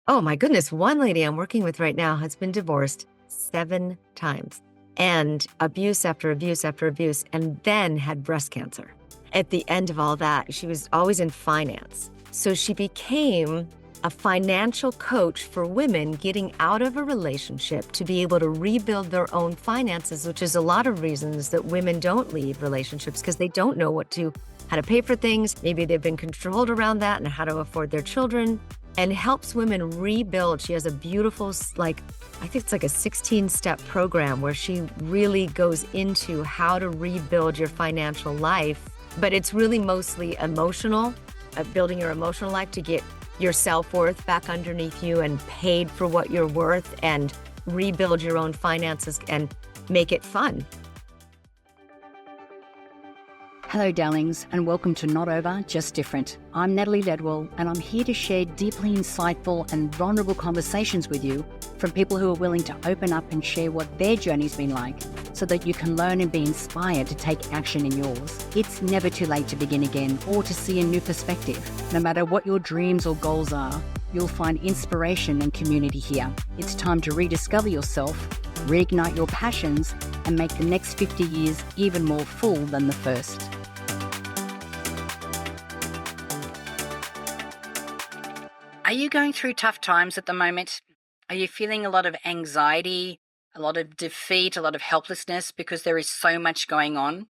Oh my goodness. One lady I'm working with right now has been divorced 7 times and abuse after abuse after abuse, and then had breast cancer. At the end of all that, she was always in finance. So she became a financial coach for women getting out of a relationship to be able to rebuild their own finances, which is a lot of reasons that women don't leave relationships because they don't know how to pay for things. Maybe they've been controlled around that and how to afford their children, and helps women rebuild. She has a beautiful, I think it's like a 16-step program where she really goes into how to rebuild your financial life. But it's really mostly emotional, building your emotional life to get your self-worth back underneath you and paid for what you're worth, and rebuild your own finances and make it fun. Hello, darlings, and welcome to Not Over, Just Different. I'm Natalie Ledwell, and I'm here to share deeply insightful and vulnerable conversations with you from people who are willing to open up and share what their journey's been like, so that you can learn and be inspired to take action in yours. It's never too late to begin again or to see a new perspective. No matter what your dreams or goals are, you'll find inspiration and community here. It's time to rediscover yourself, reignite your passions, and make the next 50 years even more full than the first. Are you going through tough times at the moment? Are you feeling a lot of anxiety, a lot of defeat, a lot of helplessness because there is so much going on?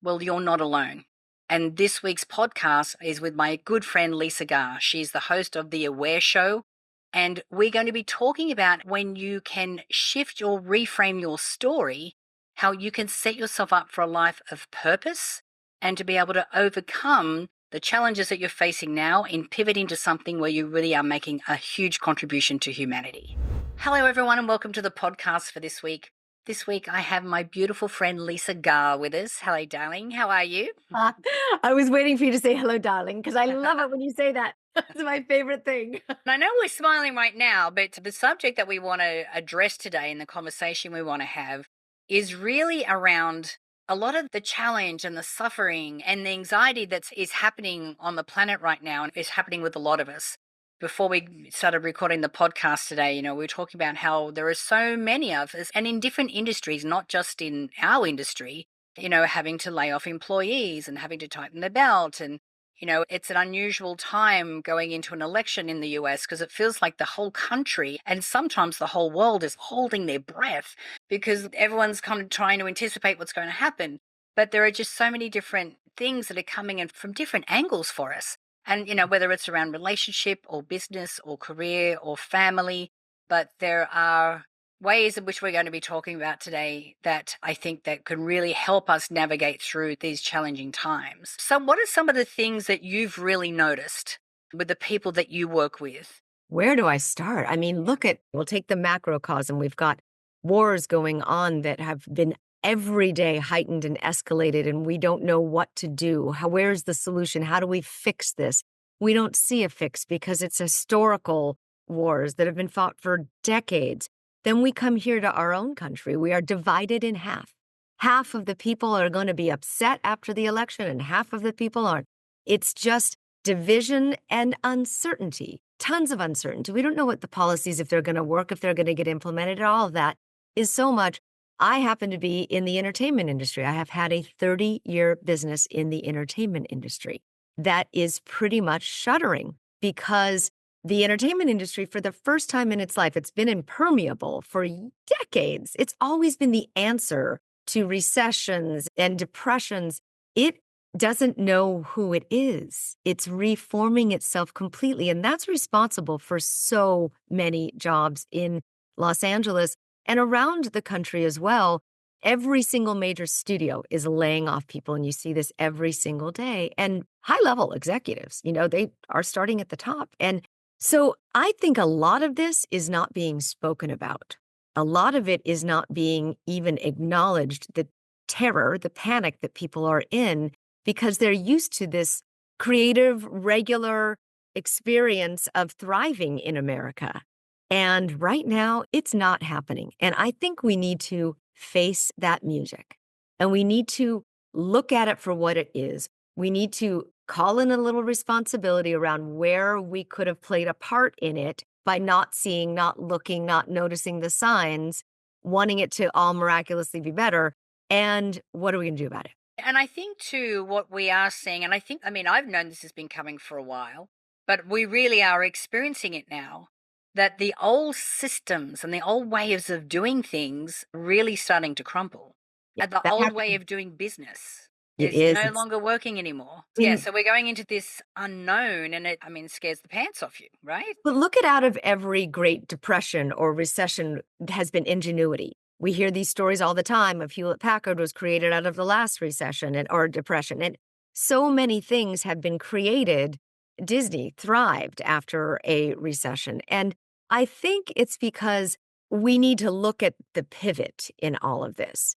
Well, you're not alone. And this week's podcast is with my good friend Lisa Garr. She's the host of The Aware Show. And we're going to be talking about when you can shift or reframe your story, how you can set yourself up for a life of purpose and to be able to overcome the challenges that you're facing now in pivoting to something where you really are making a huge contribution to humanity. Hello, everyone, and welcome to the podcast for this week. This week, I have my beautiful friend Lisa Garr with us. Hello, darling. How are you? I was waiting for you to say hello, darling, because I love it when you say that. It's my favorite thing. And I know we're smiling right now, but the subject that we want to address today and the conversation we want to have is really around a lot of the challenge and the suffering and the anxiety that is happening on the planet right now, and is happening with a lot of us. Before we started recording the podcast today, we were talking about how there are so many of us, and in different industries, not just in our industry, having to lay off employees and having to tighten the belt. And, it's an unusual time going into an election in the US because it feels like the whole country and sometimes the whole world is holding their breath because everyone's kind of trying to anticipate what's going to happen. But there are just so many different things that are coming in from different angles for us. And, whether it's around relationship or business or career or family, but there are ways in which we're going to be talking about today that I think that can really help us navigate through these challenging times. So what are some of the things that you've really noticed with the people that you work with? Where do I start? I mean, we'll take the macrocosm. We've got wars going on that have been every day heightened and escalated, and we don't know what to do. Where's the solution? How do we fix this? We don't see a fix because it's historical wars that have been fought for decades. Then we come here to our own country. We are divided in half. Half of the people are going to be upset after the election, and half of the people aren't. It's just division and uncertainty, tons of uncertainty. We don't know what the policies, if they're going to work, if they're going to get implemented. All of that is so much. I happen to be in the entertainment industry. I have had a 30-year business in the entertainment industry that is pretty much shuttering because the entertainment industry, for the first time in its life, it's been impermeable for decades. It's always been the answer to recessions and depressions. It doesn't know who it is. It's reforming itself completely. And that's responsible for so many jobs in Los Angeles and around the country as well. Every single major studio is laying off people, and you see this every single day. And high-level executives, they are starting at the top. And so I think a lot of this is not being spoken about. A lot of it is not being even acknowledged, the terror, the panic that people are in, because they're used to this creative, regular experience of thriving in America. And right now, it's not happening. And I think we need to face that music, and we need to look at it for what it is. We need to call in a little responsibility around where we could have played a part in it by not seeing, not looking, not noticing the signs, wanting it to all miraculously be better. And what are we going to do about it? And I think too, what we are seeing, and I mean, I've known this has been coming for a while, but we really are experiencing it now. That the old systems and the old ways of doing things really starting to crumble. Yeah, And the that old way happened. of doing business It is is. no longer working anymore. I Yeah, mean, so we're going into this unknown, and I mean, scares the pants off you, right? but look at out of every Great Depression or recession has been ingenuity. We hear these stories all the time of Hewlett Packard was created out of the last recession or depression. And so many things have been created. Disney thrived after a recession. And I think it's because we need to look at the pivot in all of this.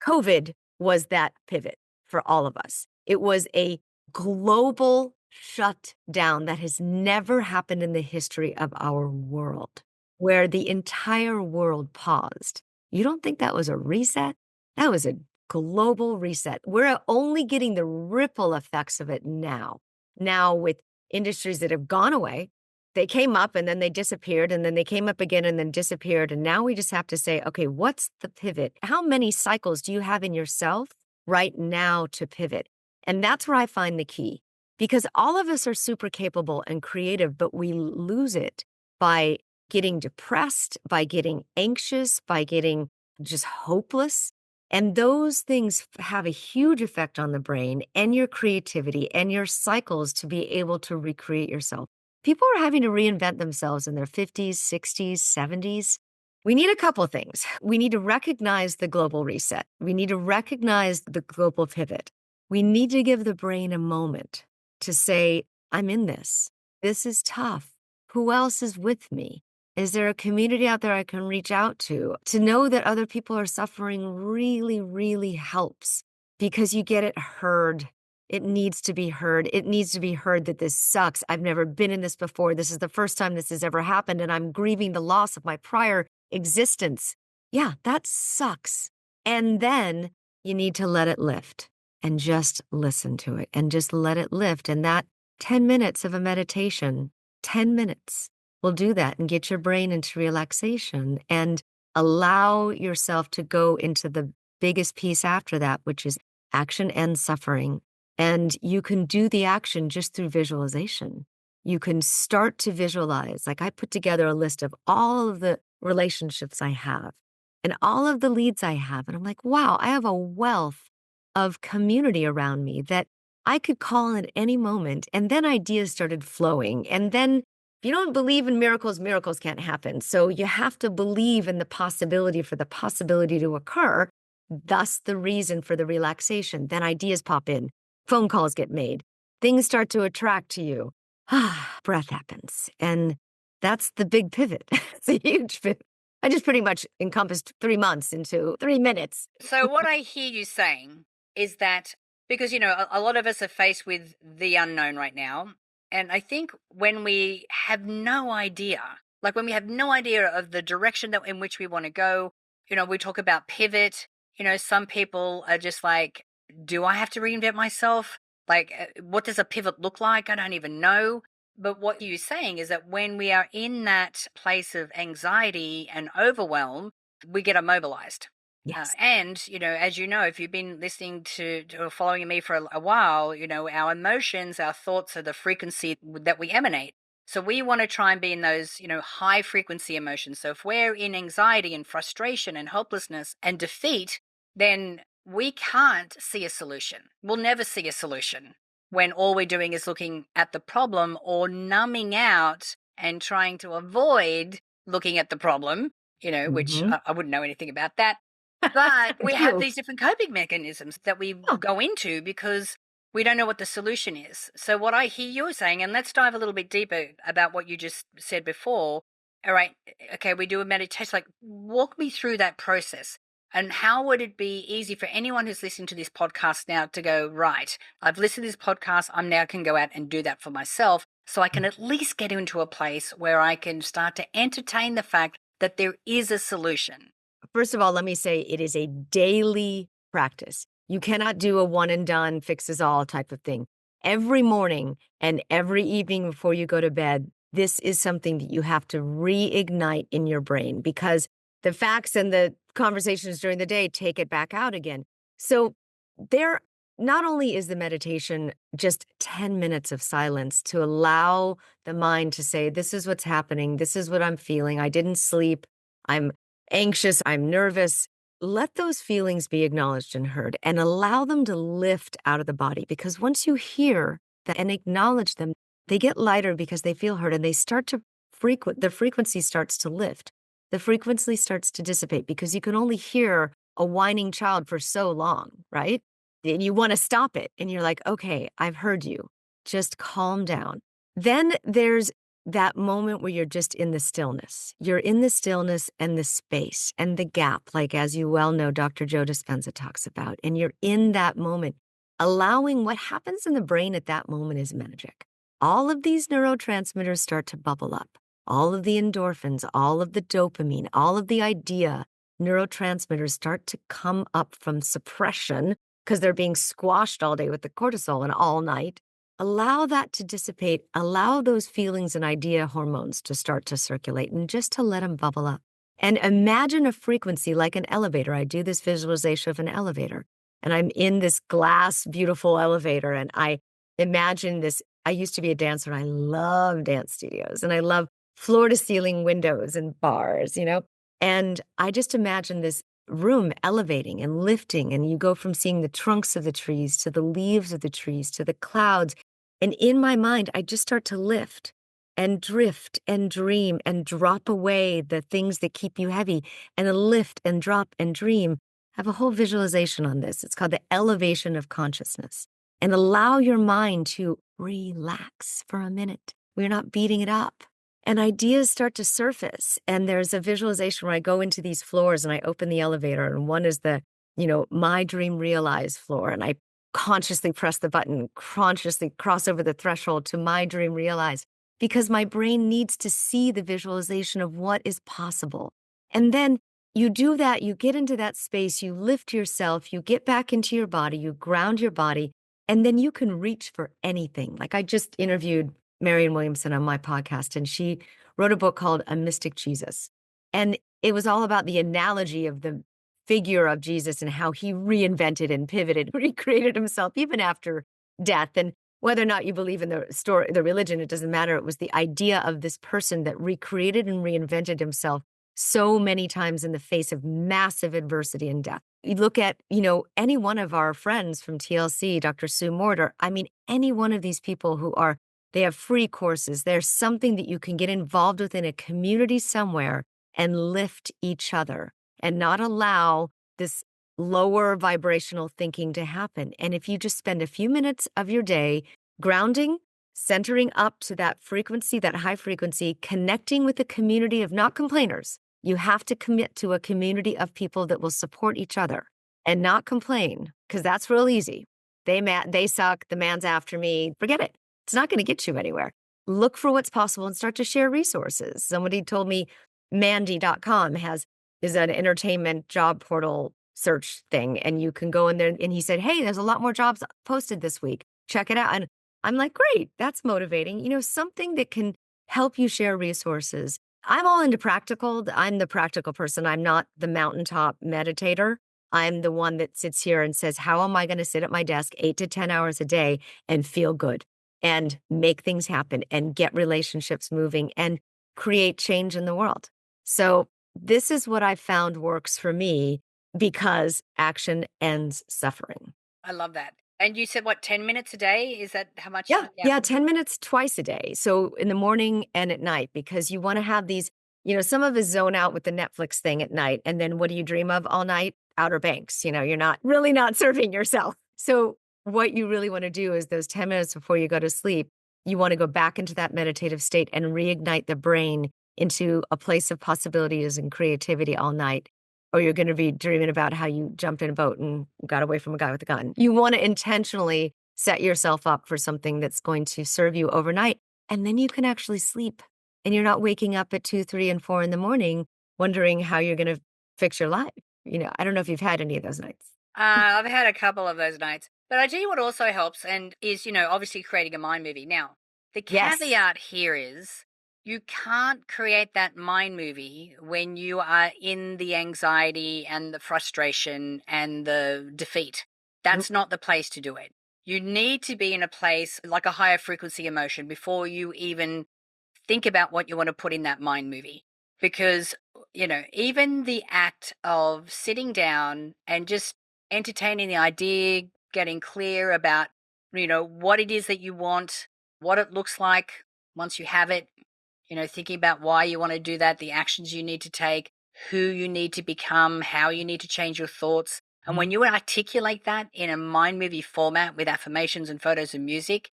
COVID was that pivot for all of us. It was a global shutdown that has never happened in the history of our world, where the entire world paused. You don't think that was a reset? That was a global reset. We're only getting the ripple effects of it now. Now, with industries that have gone away, they came up and then they disappeared and then they came up again and then disappeared. And now we just have to say, okay, what's the pivot? How many cycles do you have in yourself right now to pivot? And that's where I find the key because all of us are super capable and creative, but we lose it by getting depressed, by getting anxious, by getting just hopeless. And those things have a huge effect on the brain and your creativity and your cycles to be able to recreate yourself. People are having to reinvent themselves in their 50s, 60s, 70s. We need a couple of things. We need to recognize the global reset. We need to recognize the global pivot. We need to give the brain a moment to say, I'm in this. This is tough. Who else is with me? Is there a community out there I can reach out to? To know that other people are suffering really, really helps because you get it heard. It needs to be heard. It needs to be heard that this sucks. I've never been in this before. This is the first time this has ever happened, and I'm grieving the loss of my prior existence. Yeah, that sucks. And then you need to let it lift and just listen to it and just let it lift. And that 10 minutes of a meditation, 10 minutes will do that and get your brain into relaxation and allow yourself to go into the biggest piece after that, which is action and suffering. And you can do the action just through visualization. You can start to visualize. Like I put together a list of all of the relationships I have and all of the leads I have. And I'm like, wow, I have a wealth of community around me that I could call at any moment. And then ideas started flowing. And then if you don't believe in miracles, miracles can't happen. So you have to believe in the possibility for the possibility to occur. Thus the reason for the relaxation. Then ideas pop in. Phone calls get made. Things start to attract to you. Breath happens. And that's the big pivot. It's a huge pivot. I just pretty much encompassed 3 months into 3 minutes. So what I hear you saying is that because a lot of us are faced with the unknown right now, and I think when we have no idea, like when we have no idea of the direction that in which we want to go, we talk about pivot. Some people are just like, do I have to reinvent myself? Like, what does a pivot look like? I don't even know. But what you're saying is that when we are in that place of anxiety and overwhelm, we get immobilized. Yes. And, as you know, if you've been listening to or following me for a while, our emotions, our thoughts are the frequency that we emanate. So we want to try and be in those, high frequency emotions. So if we're in anxiety and frustration and hopelessness and defeat, then we can't see a solution. We'll never see a solution when all we're doing is looking at the problem or numbing out and trying to avoid looking at the problem, which Mhm. I wouldn't know anything about that. But we have You. these different coping mechanisms that we Oh, go into because we don't know what the solution is. So what I hear you saying, and let's dive a little bit deeper about what you just said before. All right, okay, we do a meditation. Like, walk me through that process. And how would it be easy for anyone who's listening to this podcast now to go, right, I've listened to this podcast, I'm now can go out and do that for myself so I can at least get into a place where I can start to entertain the fact that there is a solution. first of all, let me say it is a daily practice. You cannot do a one and done, fixes all type of thing. Every morning and every evening before you go to bed, this is something that you have to reignite in your brain because the facts and the conversations during the day take it back out again. So there not only is the meditation just 10 minutes of silence to allow the mind to say, this is what's happening, this is what I'm feeling, I didn't sleep, I'm anxious, I'm nervous. Let those feelings be acknowledged and heard and allow them to lift out of the body because once you hear that and acknowledge them, they get lighter because they feel heard and they start to the frequency starts to lift. The frequency starts to dissipate because you can only hear a whining child for so long, right? And you want to stop it. And you're like, okay, I've heard you. Just calm down. Then there's that moment where you're just in the stillness. You're in the stillness and the space and the gap, like as you well know, Dr. Joe Dispenza talks about. And you're in that moment, allowing what happens in the brain at that moment is magic. All of these neurotransmitters start to bubble up. All of the endorphins, all of the dopamine, all of the idea neurotransmitters start to come up from suppression because they're being squashed all day with the cortisol and all night. Allow that to dissipate. Allow those feelings and idea hormones to start to circulate and just to let them bubble up. And imagine a frequency like an elevator. I do this visualization of an elevator, and I'm in this glass, beautiful elevator, and I imagine this. I used to be a dancer, and I love dance studios, and I love floor to ceiling windows and bars, and I just imagine this room elevating and lifting, and you go from seeing the trunks of the trees to the leaves of the trees to the clouds. And in my mind, I just start to lift and drift and dream and drop away the things that keep you heavy and lift and drop and dream. I have a whole visualization on this. It's called the elevation of consciousness. And allow your mind to relax for a minute. We're not beating it up. And ideas start to surface. And there's a visualization where I go into these floors and I open the elevator. And one is the, my dream realized floor. And I consciously press the button, consciously cross over the threshold to my dream realized because my brain needs to see the visualization of what is possible. And then you do that, you get into that space, you lift yourself, you get back into your body, you ground your body, and then you can reach for anything. Like I just interviewed Marianne Williamson on my podcast, and she wrote a book called A Mystic Jesus. And it was all about the analogy of the figure of Jesus and how he reinvented and pivoted, recreated himself even after death. And whether or not you believe in the story, the religion, it doesn't matter. It was the idea of this person that recreated and reinvented himself so many times in the face of massive adversity and death. You look at, any one of our friends from TLC, Dr. Sue Morter, any one of these people they have free courses. There's something that you can get involved with in a community somewhere and lift each other and not allow this lower vibrational thinking to happen. And if you just spend a few minutes of your day grounding, centering up to that frequency, that high frequency, connecting with a community of not complainers, you have to commit to a community of people that will support each other and not complain, because that's real easy. They suck, the man's after me, forget it. It's not going to get you anywhere. Look for what's possible and start to share resources. Somebody told me Mandy.com is an entertainment job portal search thing. And you can go in there and he said, hey, there's a lot more jobs posted this week. Check it out. And I'm like, great, that's motivating. Something that can help you share resources. I'm all into practical. I'm the practical person. I'm not the mountaintop meditator. I'm the one that sits here and says, how am I going to sit at my desk 8 to 10 hours a day and feel good and make things happen and get relationships moving and create change in the world? So this is what I found works for me because action ends suffering. I love that. And you said, what, 10 minutes a day? Is that how much? Yeah, 10 minutes twice a day. So in the morning and at night, because you want to have these, some of us zone out with the Netflix thing at night. And then what do you dream of all night? Outer Banks. You're not serving yourself. So what you really want to do is those 10 minutes before you go to sleep, you want to go back into that meditative state and reignite the brain into a place of possibilities and creativity all night. Or you're going to be dreaming about how you jumped in a boat and got away from a guy with a gun. You want to intentionally set yourself up for something that's going to serve you overnight. And then you can actually sleep. And you're not waking up at 2, 3, and 4 in the morning wondering how you're going to fix your life. I don't know if you've had any of those nights. I've had a couple of those nights. But I tell you what also helps and is, obviously creating a mind movie. Now, the Yes. caveat here is you can't create that mind movie when you are in the anxiety and the frustration and the defeat. Mm. That's not the place to do it. You need to be in a place like a higher frequency emotion before you even think about what you want to put in that mind movie. Because, even the act of sitting down and just entertaining the idea, getting clear about, what it is that you want, what it looks like once you have it, thinking about why you want to do that, the actions you need to take, who you need to become, how you need to change your thoughts. And when you articulate that in a mind movie format with affirmations and photos and music,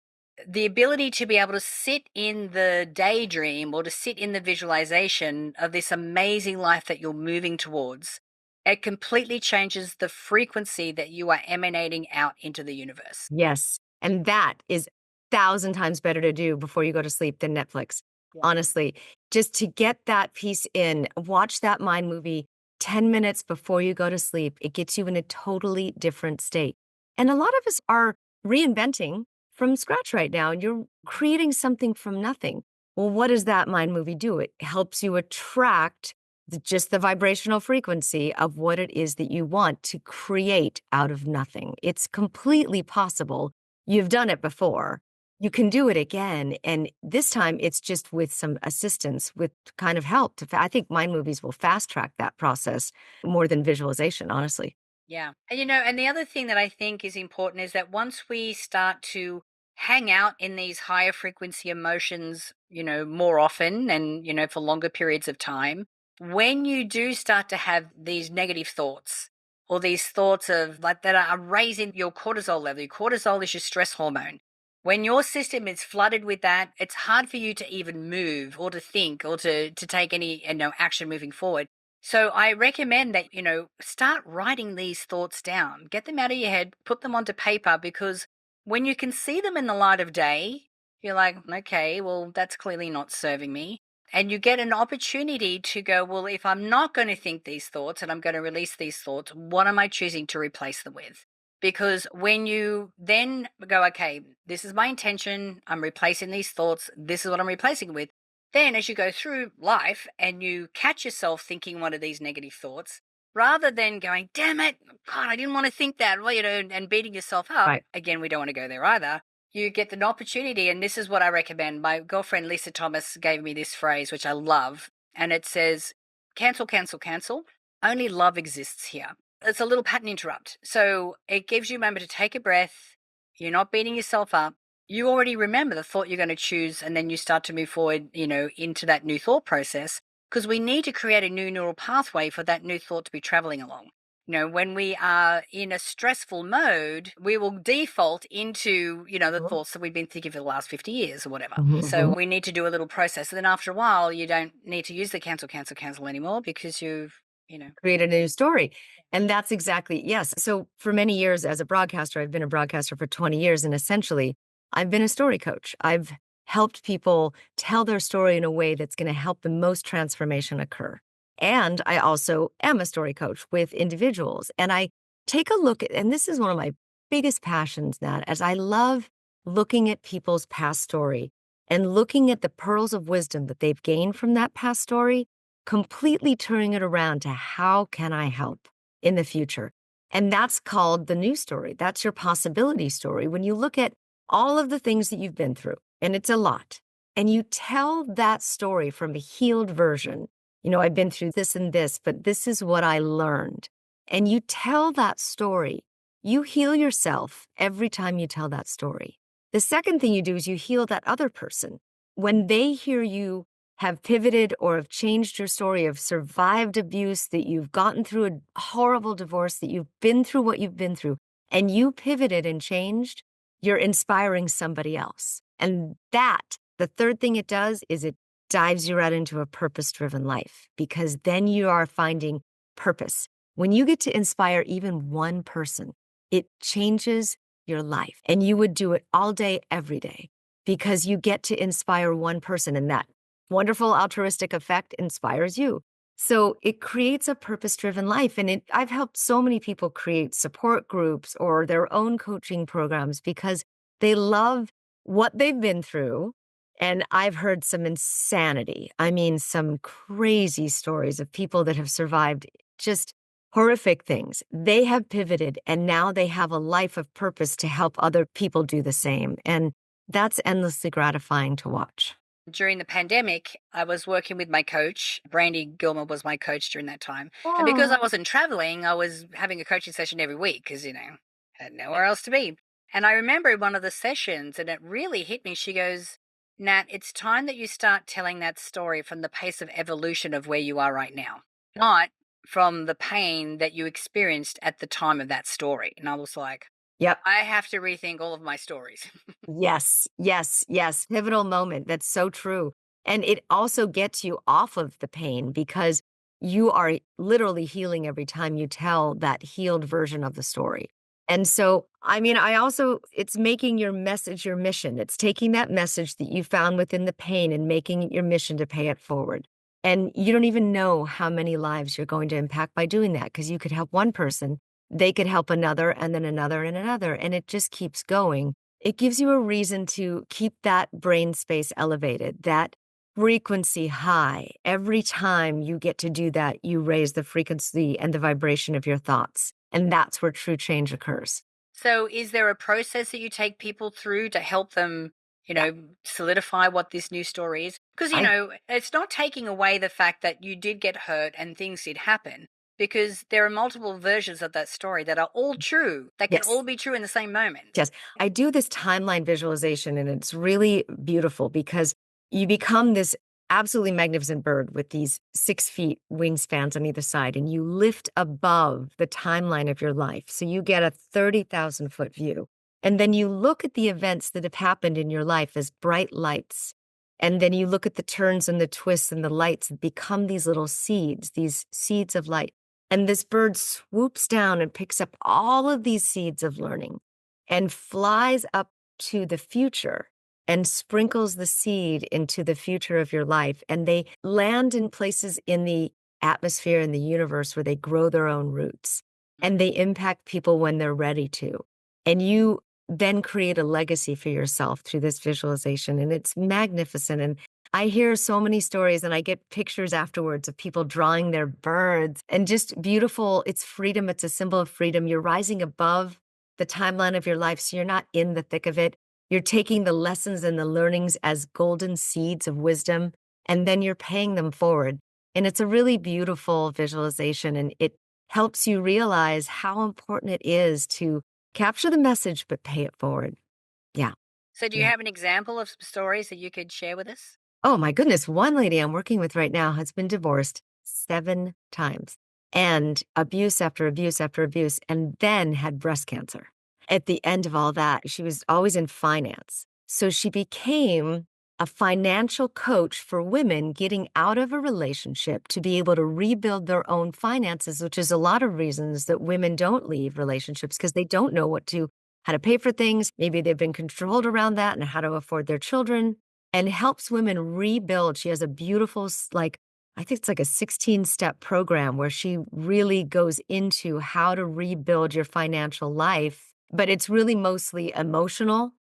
the ability to be able to sit in the daydream or to sit in the visualization of this amazing life that you're moving towards, it completely changes the frequency that you are emanating out into the universe. Yes. And that is 1,000 times better to do before you go to sleep than Netflix. Yeah. Honestly, just to get that piece in, watch that mind movie 10 minutes before you go to sleep. It gets you in a totally different state. And a lot of us are reinventing from scratch right now, and you're creating something from nothing. Well, what does that mind movie do? It helps you attract just the vibrational frequency of what it is that you want to create out of nothing. It's completely possible. You've done it before. You can do it again. And this time it's just with some assistance, with kind of help. I think mind movies will fast track that process more than visualization, honestly. Yeah. And the other thing that I think is important is that once we start to hang out in these higher frequency emotions, more often and, for longer periods of time, when you do start to have these negative thoughts or these thoughts of like that are raising your cortisol level, your cortisol is your stress hormone. When your system is flooded with that, it's hard for you to even move or to think or to take any, action moving forward. So I recommend that, start writing these thoughts down, get them out of your head, put them onto paper, because when you can see them in the light of day, you're like, okay, well, that's clearly not serving me. And you get an opportunity to go, well, if I'm not going to think these thoughts and I'm going to release these thoughts, what am I choosing to replace them with? Because when you then go, okay, this is my intention, I'm replacing these thoughts, this is what I'm replacing it with. Then, as you go through life and you catch yourself thinking one of these negative thoughts, rather than going, damn it, God, I didn't want to think that, well, and beating yourself up, Right. again, we don't want to go there either. You get an opportunity, and this is what I recommend. My girlfriend, Lisa Thomas, gave me this phrase, which I love, and it says, cancel, cancel, cancel. Only love exists here. It's a little pattern interrupt. So it gives you a moment to take a breath. You're not beating yourself up. You already remember the thought you're going to choose, and then you start to move forward, into that new thought process, because we need to create a new neural pathway for that new thought to be traveling along. When we are in a stressful mode, we will default into, the Mhm. thoughts that we've been thinking for the last 50 years or whatever. Mhm, So mhm. we need to do a little process. And then after a while, you don't need to use the cancel, cancel, cancel anymore because you've. Created a new story. And that's exactly, yes. So for many years as a broadcaster, I've been a broadcaster for 20 years. And essentially, I've been a story coach. I've helped people tell their story in a way that's going to help the most transformation occur. And I also am a story coach with individuals. And I take a look at, and this is one of my biggest passions, Nat, as I love looking at people's past story and looking at the pearls of wisdom that they've gained from that past story, completely turning it around to how can I help in the future? And that's called the new story. That's your possibility story. When you look at all of the things that you've been through, and it's a lot, and you tell that story from a healed version, I've been through this and this, but this is what I learned. And you tell that story, you heal yourself every time you tell that story. The second thing you do is you heal that other person. When they hear you have pivoted or have changed your story, have survived abuse, that you've gotten through a horrible divorce, that you've been through what you've been through, and you pivoted and changed, you're inspiring somebody else. And that, the third thing it does is it dives you right into a purpose-driven life, because then you are finding purpose. When you get to inspire even one person, it changes your life. And you would do it all day, every day, because you get to inspire one person, and that wonderful altruistic effect inspires you. So it creates a purpose-driven life. And I've helped so many people create support groups or their own coaching programs because they love what they've been through And I've heard some insanity. I mean, some crazy stories of people that have survived just horrific things. They have pivoted and now they have a life of purpose to help other people do the same. And that's endlessly gratifying to watch. During the pandemic, I was working with my coach. Brandy Gilmer was my coach during that time. And because I Oh, wasn't traveling, I was having a coaching session every week because, had nowhere else to be. And I remember one of the sessions, and it really hit me. She goes, Nat, it's time that you start telling that story from the pace of evolution of where you are right now, not from the pain that you experienced at the time of that story. And I was like, yep. I have to rethink all of my stories. Yes, yes, yes. Pivotal moment. That's so true. And it also gets you off of the pain because you are literally healing every time you tell that healed version of the story. And so, I mean, it's making your message your mission. It's taking that message that you found within the pain and making it your mission to pay it forward. And you don't even know how many lives you're going to impact by doing that because you could help one person, they could help another, and then another, and another. And it just keeps going. It gives you a reason to keep that brain space elevated, that frequency high. Every time you get to do that, you raise the frequency and the vibration of your thoughts. And that's where true change occurs. So, is there a process that you take people through to help them, Yeah. solidify what this new story is? Because, I it's not taking away the fact that you did get hurt and things did happen, because there are multiple versions of that story that are all true, that can all Yes. be true in the same moment. Yes. I do this timeline visualization and it's really beautiful because you become this absolutely magnificent bird with these 6 feet wingspans on either side and you lift above the timeline of your life. So you get a 30,000 foot view. And then you look at the events that have happened in your life as bright lights. And then you look at the turns and the twists and the lights that become these seeds of light. And this bird swoops down and picks up all of these seeds of learning and flies up to the future and sprinkles the seed into the future of your life. And they land in places in the atmosphere in the universe where they grow their own roots and they impact people when they're ready to. And you then create a legacy for yourself through this visualization. And it's magnificent. And I hear so many stories and I get pictures afterwards of people drawing their birds and just beautiful. It's freedom. It's a symbol of freedom. You're rising above the timeline of your life. So you're not in the thick of it. You're taking the lessons and the learnings as golden seeds of wisdom, and then you're paying them forward. And it's a really beautiful visualization. And it helps you realize how important it is to capture the message, but pay it forward. Yeah. So, do you Yeah. have an example of some stories that you could share with us? Oh my goodness. One lady I'm working with right now has been divorced 7 times and abuse after abuse after abuse, and then had breast cancer. At the end of all that, she was always in finance. So she became a financial coach for women getting out of a relationship to be able to rebuild their own finances, which is a lot of reasons that women don't leave relationships because they don't know how to pay for things. Maybe they've been controlled around that and how to afford their children and helps women rebuild. She has a beautiful, I think it's like a 16-step program where she really goes into how to rebuild your financial life. But it's really mostly emotional,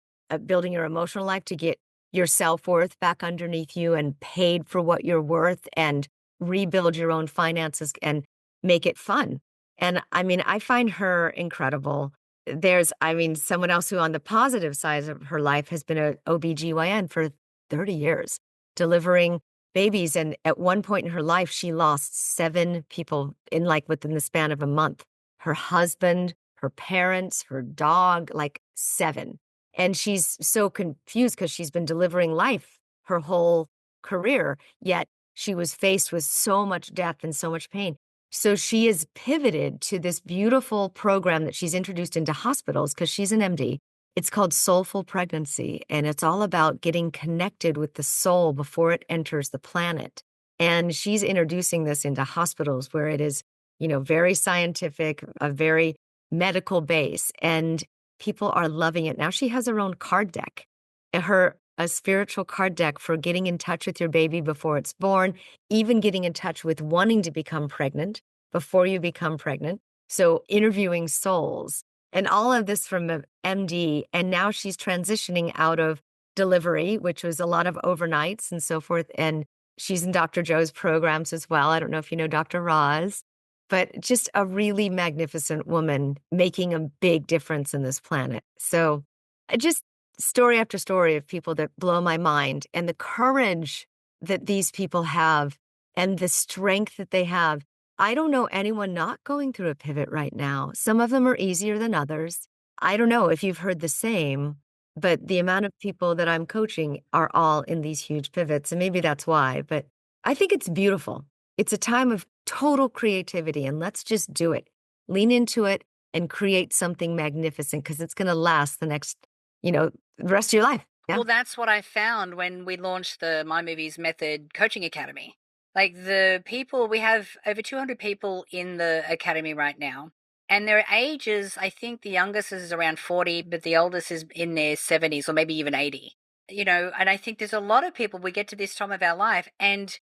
building your emotional life to get your self-worth back underneath you and paid for what you're worth and rebuild your own finances and make it fun. And I mean, I find her incredible. Someone else who on the positive side of her life has been a OBGYN for 30 years, delivering babies. And at one point in her life, she lost 7 people within the span of a month. Her husband, her parents, her dog, like 7. And she's so confused because she's been delivering life her whole career, yet she was faced with so much death and so much pain. So she has pivoted to this beautiful program that she's introduced into hospitals because she's an MD. It's called Soulful Pregnancy, and it's all about getting connected with the soul before it enters the planet. And she's introducing this into hospitals where it is, very scientific, a very medical base, and people are loving it. Now she has her own card deck, a spiritual card deck for getting in touch with your baby before it's born, even getting in touch with wanting to become pregnant before you become pregnant. So interviewing souls and all of this from an MD. And now she's transitioning out of delivery, which was a lot of overnights and so forth. And she's in Dr. Joe's programs as well. I don't know if you know Dr. Roz, but just a really magnificent woman making a big difference in this planet. So I just story after story of people that blow my mind and the courage that these people have and the strength that they have. I don't know anyone not going through a pivot right now. Some of them are easier than others. I don't know if you've heard the same, but the amount of people that I'm coaching are all in these huge pivots. And maybe that's why, but I think it's beautiful. It's a time of total creativity, and let's just do it. Lean into it and create something magnificent because it's going to last the next, the rest of your life. Yeah. Well, that's what I found when we launched the My Movies Method Coaching Academy. Like we have over 200 people in the academy right now. And their ages, I think the youngest is around 40, but the oldest is in their 70s or maybe even 80. And I think there's a lot of people, we get to this time of our life, and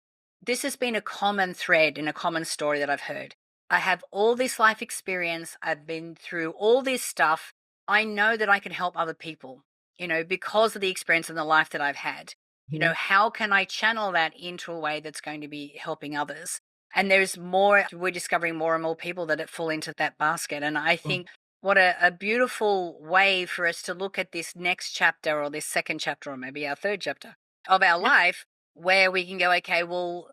this has been a common thread and a common story that I've heard. I have all this life experience. I've been through all this stuff. I know that I can help other people, because of the experience and the life that I've had. How can I channel that into a way that's going to be helping others? And we're discovering more and more people that fall into that basket. And I think what a beautiful way for us to look at this next chapter or this second chapter or maybe our third chapter of our life, where we can go, okay, well,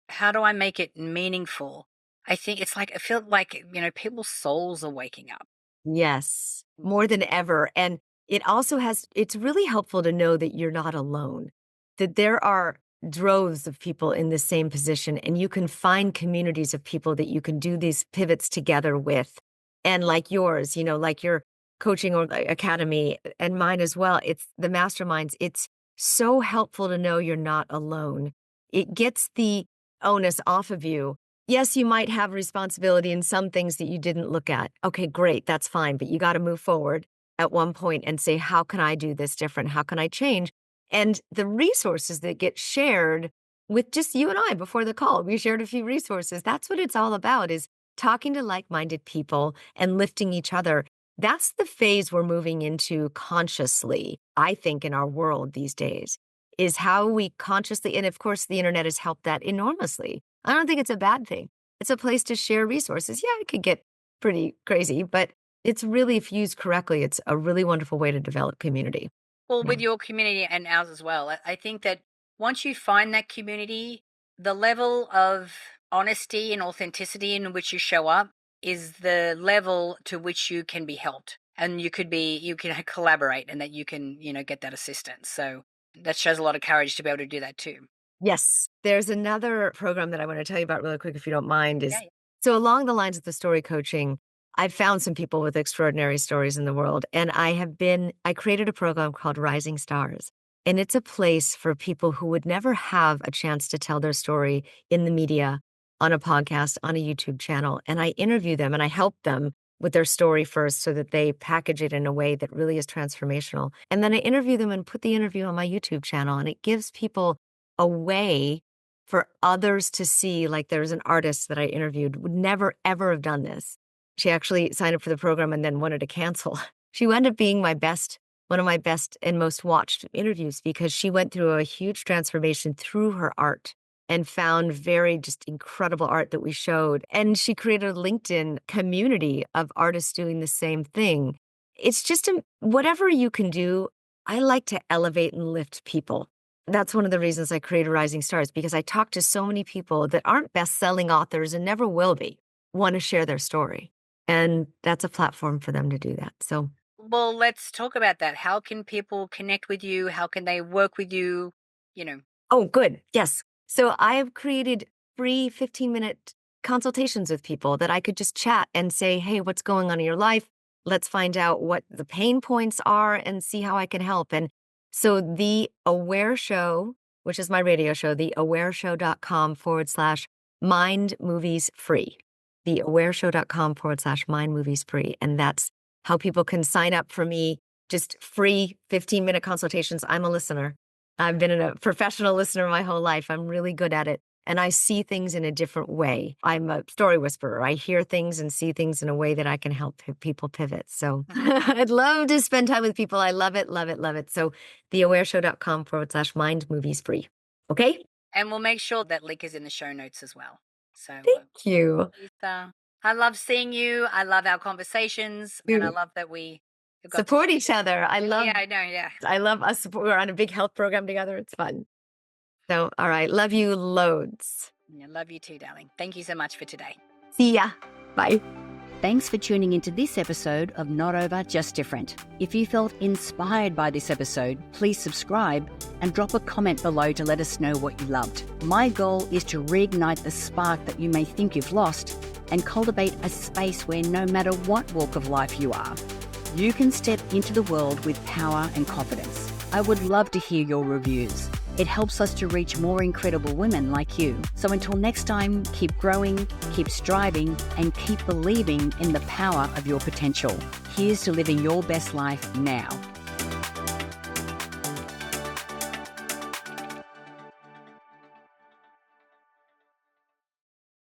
how do I make it meaningful? I feel like, people's souls are waking up. Yes, more than ever. And it's really helpful to know that you're not alone, that there are droves of people in the same position, and you can find communities of people that you can do these pivots together with. And like yours, like your coaching or academy and mine as well, it's the masterminds. It's so helpful to know you're not alone. It gets the onus off of you. Yes, you might have responsibility in some things that you didn't look at. Okay, great, that's fine. But you got to move forward at one point and say, how can I do this different? How can I change? And the resources that get shared with just you and I before the call, we shared a few resources. That's what it's all about, is talking to like-minded people and lifting each other. That's the phase we're moving into consciously, I think, in our world these days, is how we consciously, and of course, the internet has helped that enormously. I don't think it's a bad thing. It's a place to share resources. Yeah, it could get pretty crazy, but it's really, if used correctly, it's a really wonderful way to develop community. Well, Yeah. with your community and ours as well, I think that once you find that community, the level of honesty and authenticity in which you show up is the level to which you can be helped. And you can collaborate, and that you can, get that assistance. So that shows a lot of courage to be able to do that too. Yes. There's another program that I want to tell you about really quick, if you don't mind, Yeah. is so along the lines of the story coaching, I've found some people with extraordinary stories in the world. And I created a program called Rising Stars. And it's a place for people who would never have a chance to tell their story in the media, on a podcast, on a YouTube channel. And I interview them and I help them with their story first so that they package it in a way that really is transformational. And then I interview them and put the interview on my YouTube channel. And it gives people a way for others to see. Like, there's an artist that I interviewed, would never, ever have done this. She actually signed up for the program and then wanted to cancel. She wound up being one of my best and most watched interviews, because she went through a huge transformation through her art and found very just incredible art that we showed. And she created a LinkedIn community of artists doing the same thing. It's just whatever you can do. I like to elevate and lift people. That's one of the reasons I created Rising Stars, because I talk to so many people that aren't best-selling authors and never will be, want to share their story. And that's a platform for them to do that. So, Well, let's talk about that. How can people connect with you? How can they work with you? oh, good. Yes. So I've created free 15-minute consultations with people that I could just chat and say, hey, what's going on in your life? Let's find out what the pain points are and see how I can help. And so The Aware Show, which is my radio show, theawareshow.com/mind movies free. Theawareshow.com/mind movies free. And that's how people can sign up for me. Just free 15-minute consultations. I'm a listener. I've been a professional listener my whole life. I'm really good at it. and I see things in a different way. I'm a story whisperer. I hear things and see things in a way that I can help people pivot. So I'd love to spend time with people. I love it, love it, love it. So theawareshow.com/mind movies free. Okay? And we'll make sure that link is in the show notes as well. So Thank you. Lisa, I love seeing you. I love our conversations. And I love that we have got Support each other. I love Yeah, I know. Yeah. I love us. We're on a big health program together. It's fun. So, all right. Love you loads. Yeah, love you too, darling. Thank you so much for today. See ya. Bye. Thanks for tuning into this episode of Not Over, Just Different. If you felt inspired by this episode, please subscribe and drop a comment below to let us know what you loved. My goal is to reignite the spark that you may think you've lost and cultivate a space where no matter what walk of life you are, you can step into the world with power and confidence. I would love to hear your reviews. It helps us to reach more incredible women like you. So until next time, keep growing, keep striving, and keep believing in the power of your potential. Here's to living your best life now.